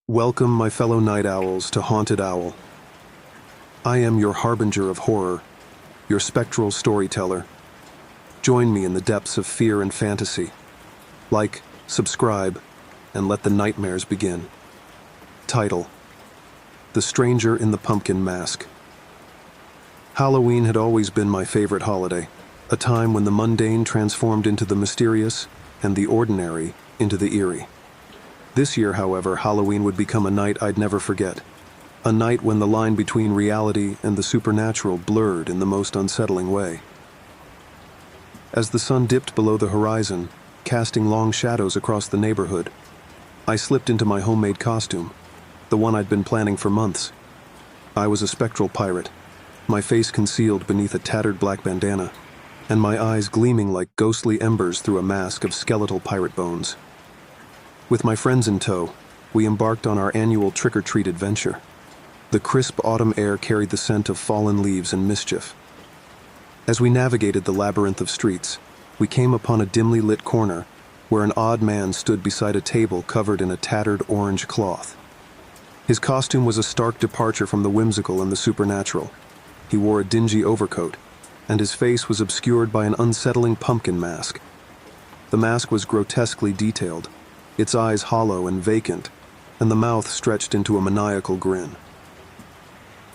Welcome, my fellow night owls, to Haunted Owl. I am your harbinger of horror, your spectral storyteller. Join me in the depths of fear and fantasy. Like, subscribe, and let the nightmares begin. Title: The Stranger in the Pumpkin Mask. Halloween had always been my favorite holiday, a time when the mundane transformed into the mysterious and the ordinary into the eerie. This year, however, Halloween would become a night I'd never forget. A night when the line between reality and the supernatural blurred in the most unsettling way. As the sun dipped below the horizon, casting long shadows across the neighborhood, I slipped into my homemade costume, the one I'd been planning for months. I was a spectral pirate, my face concealed beneath a tattered black bandana, and my eyes gleaming like ghostly embers through a mask of skeletal pirate bones. With my friends in tow, we embarked on our annual trick-or-treat adventure. The crisp autumn air carried the scent of fallen leaves and mischief. As we navigated the labyrinth of streets, we came upon a dimly lit corner where an odd man stood beside a table covered in a tattered orange cloth. His costume was a stark departure from the whimsical and the supernatural. He wore a dingy overcoat, and his face was obscured by an unsettling pumpkin mask. The mask was grotesquely detailed, its eyes hollow and vacant, and the mouth stretched into a maniacal grin.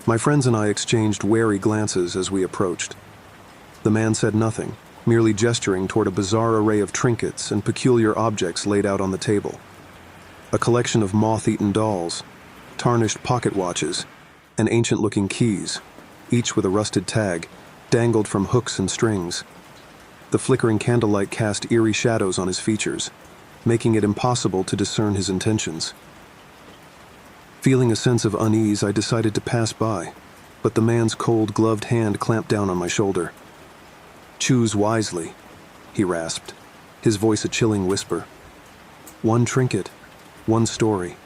My friends and I exchanged wary glances as we approached. The man said nothing, merely gesturing toward a bizarre array of trinkets and peculiar objects laid out on the table. A collection of moth-eaten dolls, tarnished pocket watches, and ancient-looking keys, each with a rusted tag, dangled from hooks and strings. The flickering candlelight cast eerie shadows on his features, making it impossible to discern his intentions. Feeling a sense of unease, I decided to pass by, but the man's cold, gloved hand clamped down on my shoulder. "Choose wisely," he rasped, his voice a chilling whisper. "One trinket, one story.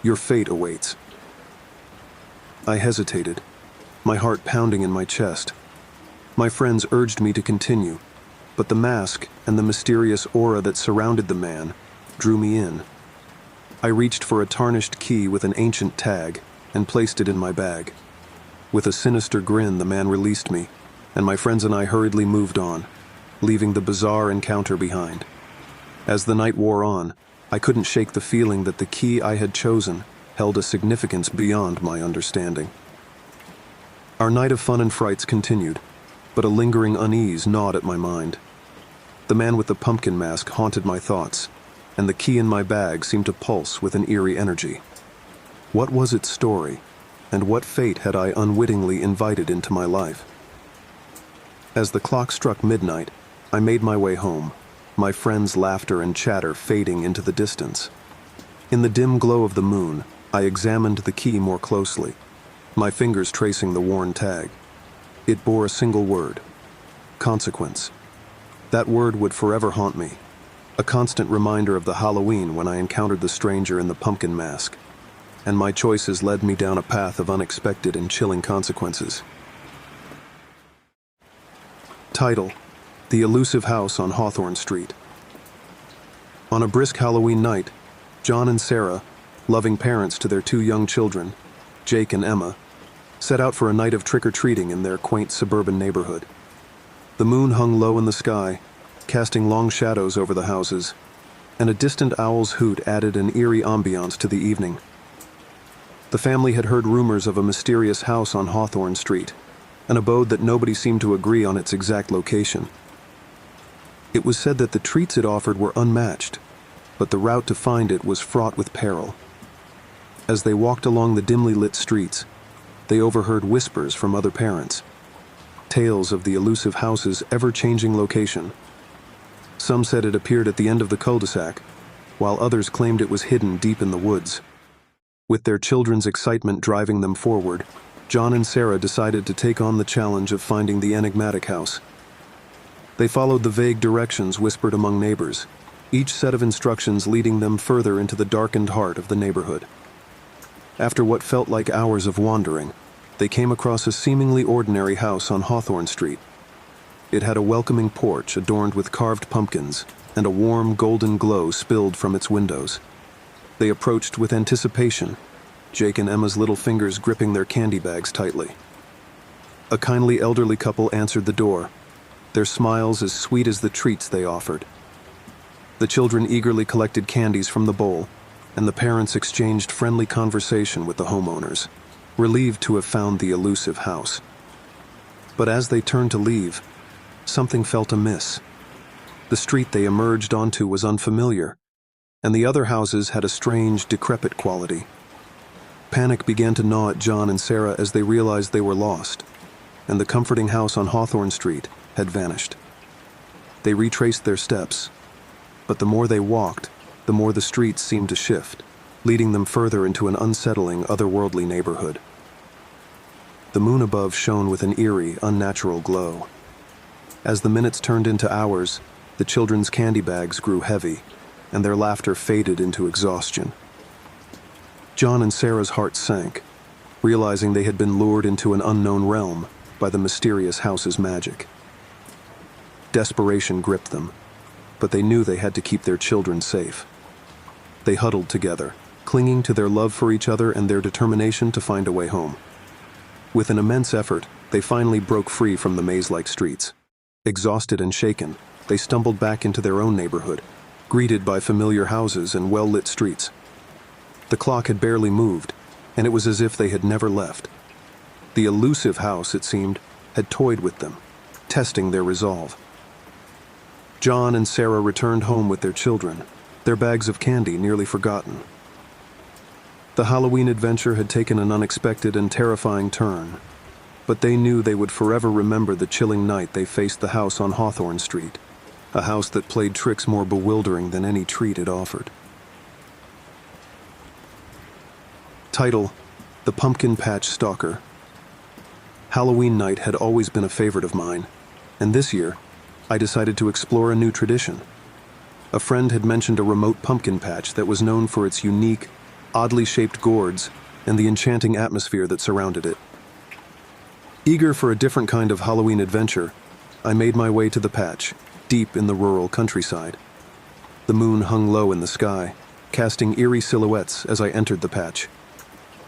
Your fate awaits." I hesitated, my heart pounding in my chest. My friends urged me to continue, but the mask and the mysterious aura that surrounded the man drew me in. I reached for a tarnished key with an ancient tag and placed it in my bag. With a sinister grin, the man released me, and my friends and I hurriedly moved on, leaving the bizarre encounter behind. As the night wore on, I couldn't shake the feeling that the key I had chosen held a significance beyond my understanding. Our night of fun and frights continued, but a lingering unease gnawed at my mind. The man with the pumpkin mask haunted my thoughts, and the key in my bag seemed to pulse with an eerie energy. What was its story, and what fate had I unwittingly invited into my life? As the clock struck midnight, I made my way home, my friends' laughter and chatter fading into the distance. In the dim glow of the moon, I examined the key more closely, my fingers tracing the worn tag. It bore a single word: consequence. That word would forever haunt me, a constant reminder of the Halloween when I encountered the stranger in the pumpkin mask, and my choices led me down a path of unexpected and chilling consequences. Title: The Elusive House on Hawthorne Street. On a brisk Halloween night, John and Sarah, loving parents to their two young children, Jake and Emma, set out for a night of trick-or-treating in their quaint suburban neighborhood. The moon hung low in the sky, casting long shadows over the houses, and a distant owl's hoot added an eerie ambiance to the evening. The family had heard rumors of a mysterious house on Hawthorne Street, an abode that nobody seemed to agree on its exact location. It was said that the treats it offered were unmatched, but the route to find it was fraught with peril. As they walked along the dimly lit streets, they overheard whispers from other parents, tales of the elusive house's ever-changing location. Some said it appeared at the end of the cul-de-sac, while others claimed it was hidden deep in the woods. With their children's excitement driving them forward, John and Sarah decided to take on the challenge of finding the enigmatic house. They followed the vague directions whispered among neighbors, each set of instructions leading them further into the darkened heart of the neighborhood. After what felt like hours of wandering, they came across a seemingly ordinary house on Hawthorne Street. It had a welcoming porch adorned with carved pumpkins, and a warm golden glow spilled from its windows. They approached with anticipation, Jake and Emma's little fingers gripping their candy bags tightly. A kindly elderly couple answered the door, their smiles as sweet as the treats they offered. The children eagerly collected candies from the bowl, and the parents exchanged friendly conversation with the homeowners, relieved to have found the elusive house. But as they turned to leave, something felt amiss. The street they emerged onto was unfamiliar, and the other houses had a strange, decrepit quality. Panic began to gnaw at John and Sarah as they realized they were lost, and the comforting house on Hawthorne Street had vanished. They retraced their steps, but the more they walked, the more the streets seemed to shift, leading them further into an unsettling, otherworldly neighborhood. The moon above shone with an eerie, unnatural glow. As the minutes turned into hours, the children's candy bags grew heavy, and their laughter faded into exhaustion. John and Sarah's hearts sank, realizing they had been lured into an unknown realm by the mysterious house's magic. Desperation gripped them, but they knew they had to keep their children safe. They huddled together, clinging to their love for each other and their determination to find a way home. With an immense effort, they finally broke free from the maze-like streets. Exhausted and shaken, they stumbled back into their own neighborhood, greeted by familiar houses and well-lit streets. The clock had barely moved, and it was as if they had never left. The elusive house, it seemed, had toyed with them, testing their resolve. John and Sarah returned home with their children, their bags of candy nearly forgotten. The Halloween adventure had taken an unexpected and terrifying turn, but they knew they would forever remember the chilling night they faced the house on Hawthorne Street, a house that played tricks more bewildering than any treat it offered. Title: The Pumpkin Patch Stalker. Halloween night had always been a favorite of mine, and this year, I decided to explore a new tradition. A friend had mentioned a remote pumpkin patch that was known for its unique, oddly shaped gourds and the enchanting atmosphere that surrounded it. Eager for a different kind of Halloween adventure, I made my way to the patch, deep in the rural countryside. The moon hung low in the sky, casting eerie silhouettes as I entered the patch.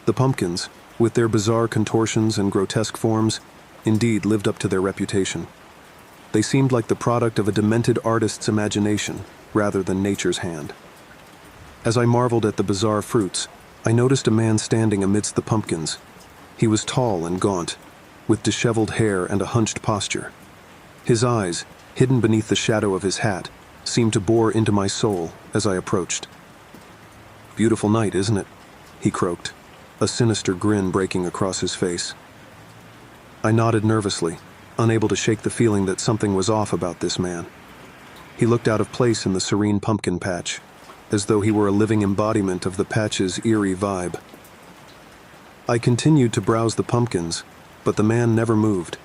The pumpkins, with their bizarre contortions and grotesque forms, indeed lived up to their reputation. They seemed like the product of a demented artist's imagination, rather than nature's hand. As I marveled at the bizarre fruits, I noticed a man standing amidst the pumpkins. He was tall and gaunt, with disheveled hair and a hunched posture. His eyes, hidden beneath the shadow of his hat, seemed to bore into my soul as I approached. "Beautiful night, isn't it?" he croaked, a sinister grin breaking across his face. I nodded nervously, unable to shake the feeling that something was off about this man. He looked out of place in the serene pumpkin patch, as though he were a living embodiment of the patch's eerie vibe. I continued to browse the pumpkins, but the man never moved.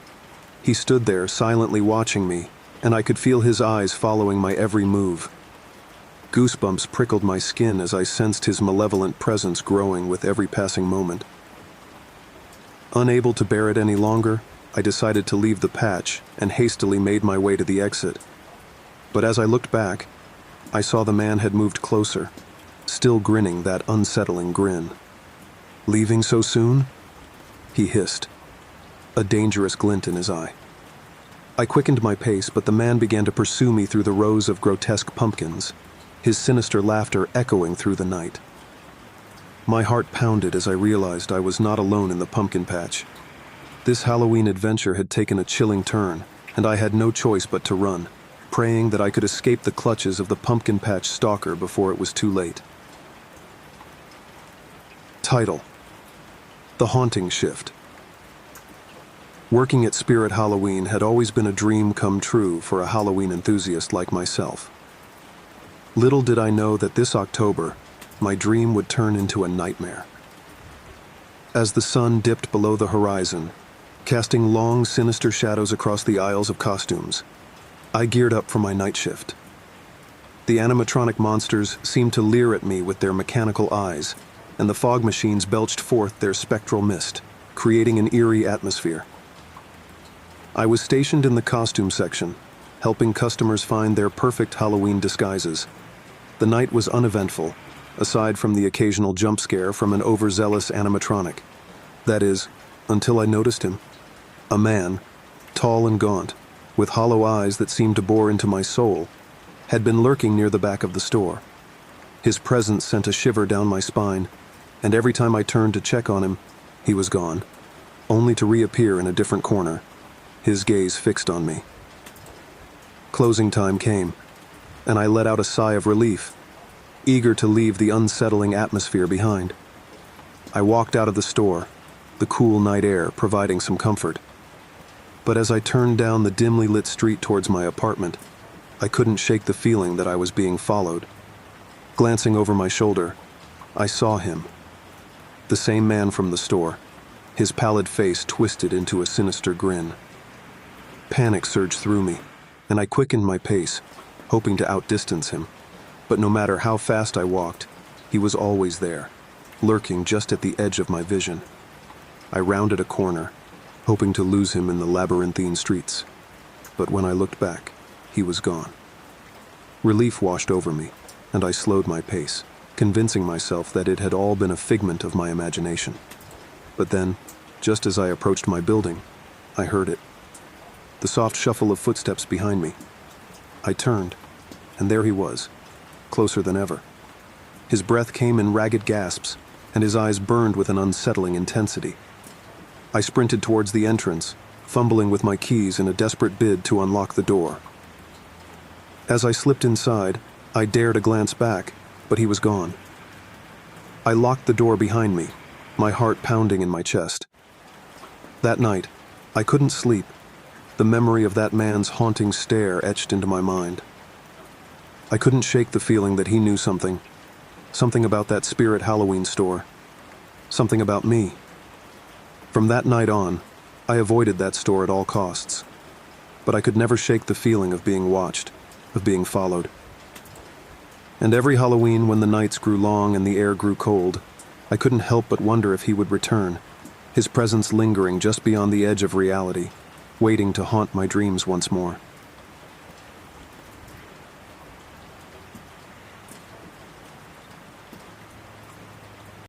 He stood there silently watching me, and I could feel his eyes following my every move. Goosebumps prickled my skin as I sensed his malevolent presence growing with every passing moment. Unable to bear it any longer, I decided to leave the patch and hastily made my way to the exit. But as I looked back, I saw the man had moved closer, still grinning that unsettling grin. "Leaving so soon?" he hissed, a dangerous glint in his eye. I quickened my pace, but the man began to pursue me through the rows of grotesque pumpkins, his sinister laughter echoing through the night. My heart pounded as I realized I was not alone in the pumpkin patch. This Halloween adventure had taken a chilling turn, and I had no choice but to run, praying that I could escape the clutches of the pumpkin patch stalker before it was too late. Title: The Haunting Shift. Working at Spirit Halloween had always been a dream come true for a Halloween enthusiast like myself. Little did I know that this October, my dream would turn into a nightmare. As the sun dipped below the horizon, casting long, sinister shadows across the aisles of costumes, I geared up for my night shift. The animatronic monsters seemed to leer at me with their mechanical eyes, and the fog machines belched forth their spectral mist, creating an eerie atmosphere. I was stationed in the costume section, helping customers find their perfect Halloween disguises. The night was uneventful, aside from the occasional jump scare from an overzealous animatronic. That is, until I noticed him. A man, tall and gaunt, with hollow eyes that seemed to bore into my soul, had been lurking near the back of the store. His presence sent a shiver down my spine, and every time I turned to check on him, he was gone, only to reappear in a different corner, his gaze fixed on me. Closing time came, and I let out a sigh of relief, eager to leave the unsettling atmosphere behind. I walked out of the store, the cool night air providing some comfort. But as I turned down the dimly lit street towards my apartment, I couldn't shake the feeling that I was being followed. Glancing over my shoulder, I saw him. The same man from the store, his pallid face twisted into a sinister grin. Panic surged through me, and I quickened my pace, hoping to outdistance him. But no matter how fast I walked, he was always there, lurking just at the edge of my vision. I rounded a corner, hoping to lose him in the labyrinthine streets. But when I looked back, he was gone. Relief washed over me, and I slowed my pace, convincing myself that it had all been a figment of my imagination. But then, just as I approached my building, I heard it. The soft shuffle of footsteps behind me. I turned, and there he was, closer than ever. His breath came in ragged gasps, and his eyes burned with an unsettling intensity. I sprinted towards the entrance, fumbling with my keys in a desperate bid to unlock the door. As I slipped inside, I dared a glance back, but he was gone. I locked the door behind me, my heart pounding in my chest. That night, I couldn't sleep, the memory of that man's haunting stare etched into my mind. I couldn't shake the feeling that he knew something about that Spirit Halloween store, something about me. From that night on, I avoided that store at all costs, but I could never shake the feeling of being watched, of being followed. And every Halloween, when the nights grew long and the air grew cold, I couldn't help but wonder if he would return, his presence lingering just beyond the edge of reality, waiting to haunt my dreams once more.